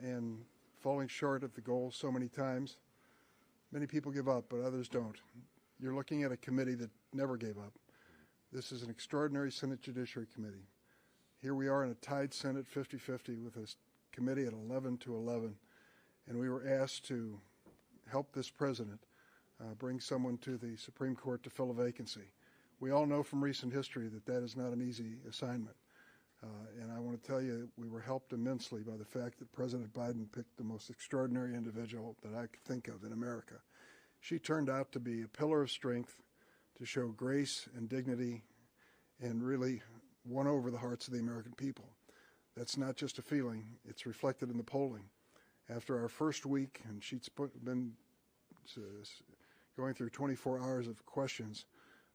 and falling short of the goal so many times. Many people give up, but others don't. You're looking at a committee that never gave up. This is an extraordinary Senate Judiciary Committee. Here we are in a tied Senate 50-50 with a committee at 11-11, and we were asked to help this president bring someone to the Supreme Court to fill a vacancy. We all know from recent history that that is not an easy assignment. And I want to tell you, we were helped immensely by the fact that President Biden picked the most extraordinary individual that I could think of in America. She turned out to be a pillar of strength, to show grace and dignity, and really won over the hearts of the American people. That's not just a feeling, it's reflected in the polling. After our first week, and she's been going through 24 hours of questions,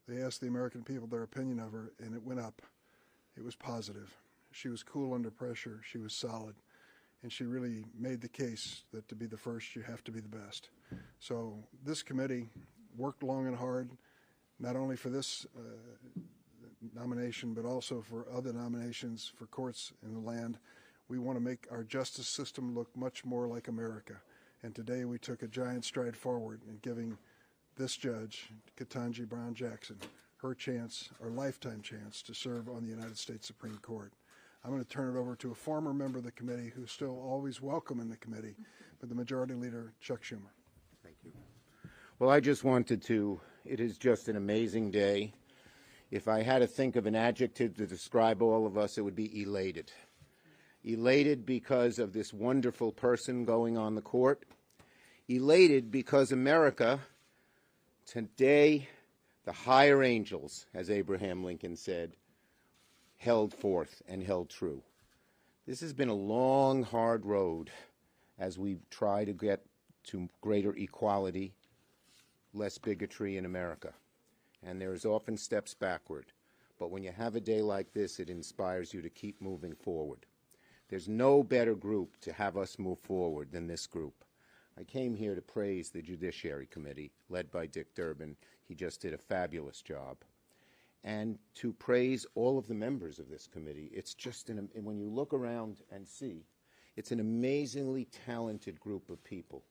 they asked the American people their opinion of her, and it went up. It was positive. She was cool under pressure. She was solid. And she really made the case that to be the first, you have to be the best. So this committee worked long and hard, not only for this nomination, but also for other nominations for courts in the land. We want to make our justice system look much more like America. And today we took a giant stride forward in giving this judge, Ketanji Brown Jackson, her chance, our lifetime chance, to serve on the United States Supreme Court. I'm going to turn it over to a former member of the committee who's still always welcome in the committee, but the Majority Leader, Chuck Schumer. Thank you. Well, I just wanted to, it is just an amazing day. If I had to think of an adjective to describe all of us, it would be elated. Elated because of this wonderful person going on the court. Elated because America, today, the higher angels, as Abraham Lincoln said, held forth and held true. This has been a long, hard road as we try to get to greater equality, less bigotry in America. And there's often steps backward. But when you have a day like this, it inspires you to keep moving forward. There's no better group to have us move forward than this group. I came here to praise the Judiciary Committee, led by Dick Durbin. He just did a fabulous job. And to praise all of the members of this committee. It's just, when you look around and see, it's an amazingly talented group of people.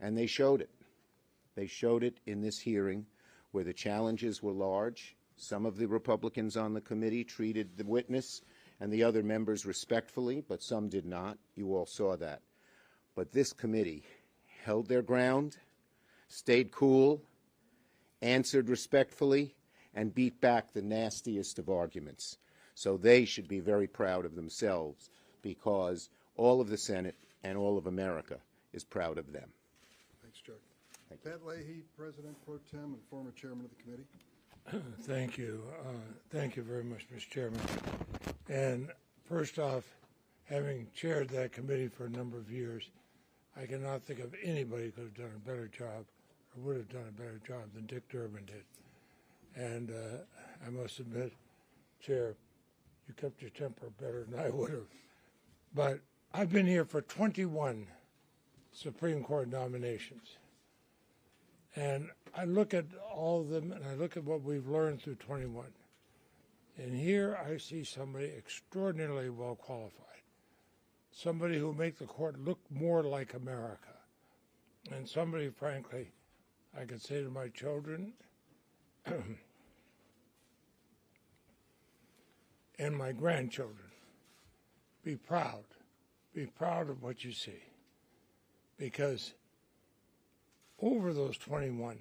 And they showed it. They showed it in this hearing where the challenges were large. Some of the Republicans on the committee treated the witness and the other members respectfully, but some did not. You all saw that. But this committee held their ground, stayed cool, answered respectfully, and beat back the nastiest of arguments. So they should be very proud of themselves because all of the Senate and all of America is proud of them. Thanks, Chuck. Pat Leahy, President Pro Tem and former Chairman of the Committee. Thank you. Thank you very much, Mr. Chairman. And first off, having chaired that committee for a number of years, I cannot think of anybody who could have done a better job or would have done a better job than Dick Durbin did. And I must admit, Chair, you kept your temper better than I would have. But I've been here for 21 Supreme Court nominations. And I look at all of them, and I look at what we've learned through 21. And here I see somebody extraordinarily well qualified, somebody who will make the court look more like America, and somebody, frankly, I could say to my children and my grandchildren, be proud of what you see, because over those 21,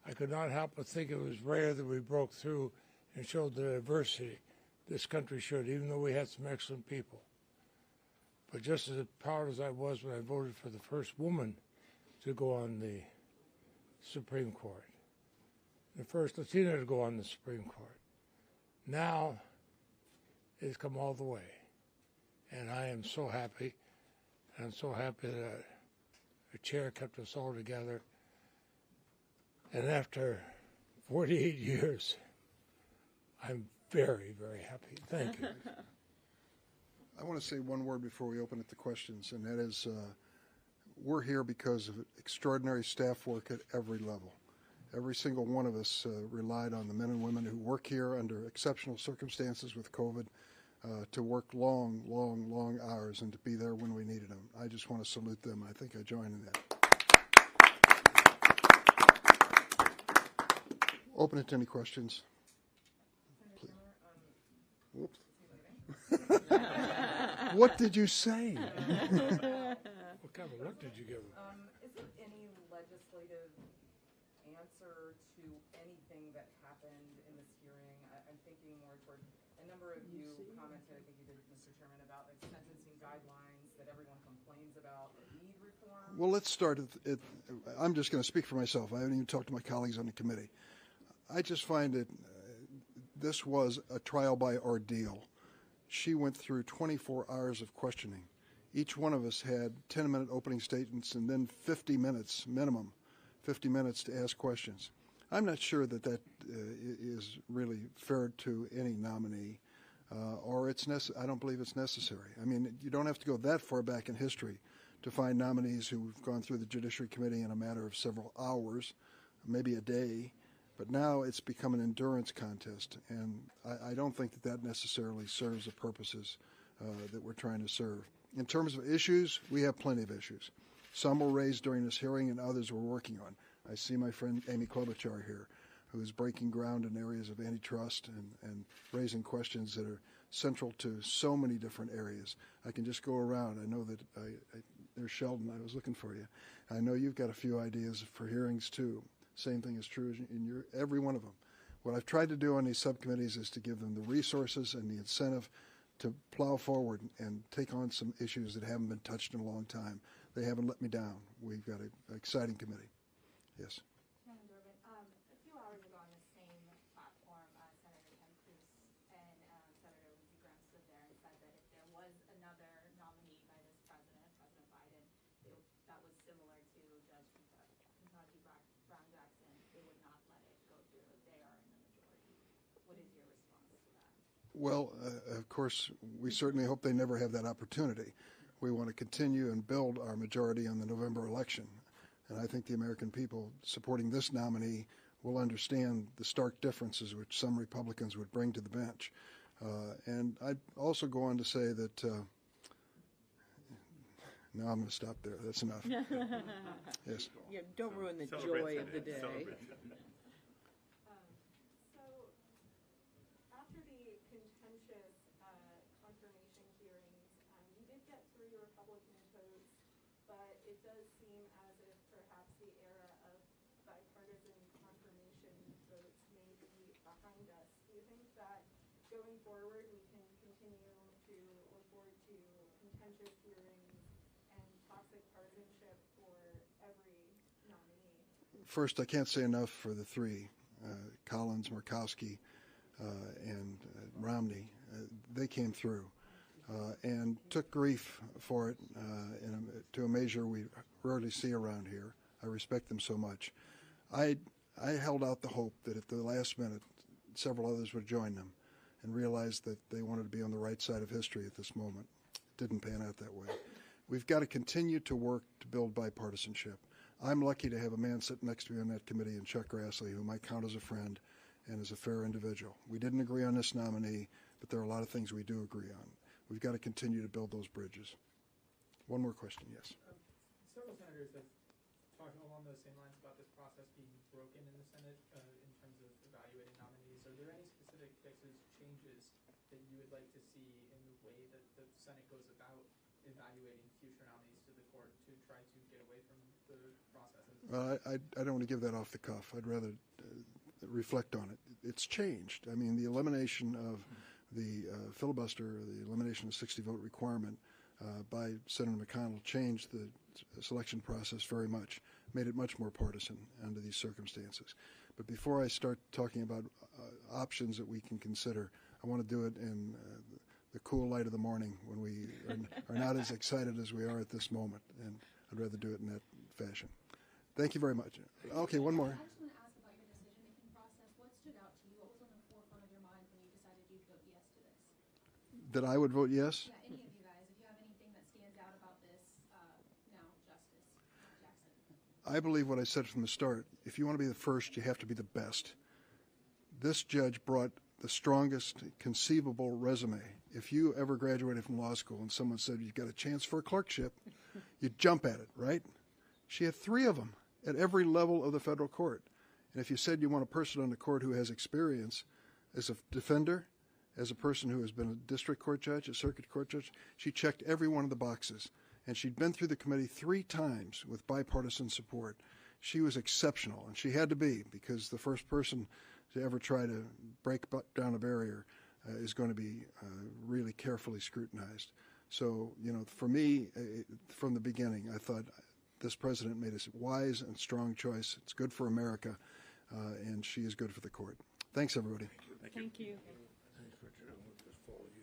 I could not help but think it was rare that we broke through and showed the diversity this country should, even though we had some excellent people. But just as proud as I was when I voted for the first woman to go on the Supreme Court, the first Latina to go on the Supreme Court, now it's come all the way. And I am so happy. I'm so happy that the chair kept us all together. And after 48 years, I'm very, very happy. Thank you. I want to say one word before we open it to questions, and that is we're here because of extraordinary staff work at every level. Every single one of us relied on the men and women who work here under exceptional circumstances with COVID, to work long, long, long hours and to be there when we needed them. I just want to salute them. I think I join in that. Open it to any questions. Please. Whoops. What did you say? What kind of look did you give him? Is there any legislative answer to anything that happened in this hearing? I'm thinking more toward a number of you commented, I think you did, Mr. Chairman, about like sentencing guidelines that everyone complains about that need reform. Well, let's start at I'm just going to speak for myself. I haven't even talked to my colleagues on the committee. I just find that this was a trial by ordeal. She went through 24 hours of questioning. Each one of us had 10-minute opening statements and then 50 minutes, minimum, 50 minutes to ask questions. I'm not sure that that is really fair to any nominee, or I don't believe it's necessary. I mean, you don't have to go that far back in history to find nominees who've gone through the Judiciary Committee in a matter of several hours, maybe a day. But now it's become an endurance contest, and I don't think that that necessarily serves the purposes that we're trying to serve. In terms of issues, we have plenty of issues. Some were raised during this hearing and others we're working on. I see my friend Amy Klobuchar here, who is breaking ground in areas of antitrust and raising questions that are central to so many different areas. I can just go around. I know that there's Sheldon. I was looking for you. I know you've got a few ideas for hearings, too. Same thing is true in every one of them. What I've tried to do on these subcommittees is to give them the resources and the incentive to plow forward and take on some issues that haven't been touched in a long time. They haven't let me down. We've got an exciting committee. Yes. Chairman Durbin, a few hours ago on the same platform, Senator Ted Cruz and Senator Lindsey Graham stood there and said that if there was another nominee by this president, President Biden, that was similar to Judge Ketanji Brown Jackson, they would not let it go through if they are in the majority. What is your response to that? Well, of course, we certainly hope they never have that opportunity. We want to continue and build our majority on the November election. And I think the American people supporting this nominee will understand the stark differences which some Republicans would bring to the bench. And I'd also go on to say that, no, I'm going to stop there. That's enough. Yes. Yeah, don't ruin the joy of the day. So, after the contentious confirmation hearings, you did get through your Republican votes, but it does seem as if perhaps the era of bipartisan confirmation votes may be behind us. Do you think that going forward we can continue to look forward to contentious hearings and toxic partisanship for every nominee? First, I can't say enough for the three, Collins, Murkowski, and Romney. They came through and took grief for it to a measure we rarely see around here. I respect them so much. I held out the hope that at the last minute several others would join them and realized that they wanted to be on the right side of history at this moment. It didn't pan out that way. We've got to continue to work to build bipartisanship. I'm lucky to have a man sitting next to me on that committee in Chuck Grassley, whom I count as a friend and as a fair individual. We didn't agree on this nominee, but there are a lot of things we do agree on. We've got to continue to build those bridges. One more question, yes. Several senators have talked along those same lines about this process being broken in the Senate in terms of evaluating nominees. Are there any specific fixes, changes that you would like to see in the way that the Senate goes about evaluating future nominees to the court to try to get away from the processes? I don't want to give that off the cuff. I'd rather reflect on it. It's changed. I mean, the elimination of the filibuster, the elimination of the 60-vote requirement by Senator McConnell changed the selection process very much, made it much more partisan under these circumstances. But before I start talking about options that we can consider, I want to do it in the cool light of the morning when we are not as excited as we are at this moment, and I'd rather do it in that fashion. Thank you very much. Okay, one more. I just want to ask about your decision-making process. What stood out to you? What was on the forefront of your mind when you decided you'd vote yes to this? That I would vote yes? Yeah, any of you guys. If you have anything that stands out about this, now, Justice Jackson. I believe what I said from the start. If you want to be the first, you have to be the best. This judge brought the strongest conceivable resume. if you ever graduated from law school and someone said you've got a chance for a clerkship, you'd jump at it, right? She had 3 of them at every level of the federal court. And if you said you want a person on the court who has experience as a defender, as a person who has been a district court judge, a circuit court judge, she checked every one of the boxes. And she'd been through the committee 3 times with bipartisan support. She was exceptional, and she had to be, because the first person to ever try to break down a barrier is going to be really carefully scrutinized. So, you know, for me, from the beginning, I thought this president made a wise and strong choice. It's good for America, and she is good for the court. Thanks, everybody. Thank you. Thanks, Richard. I'll just follow you.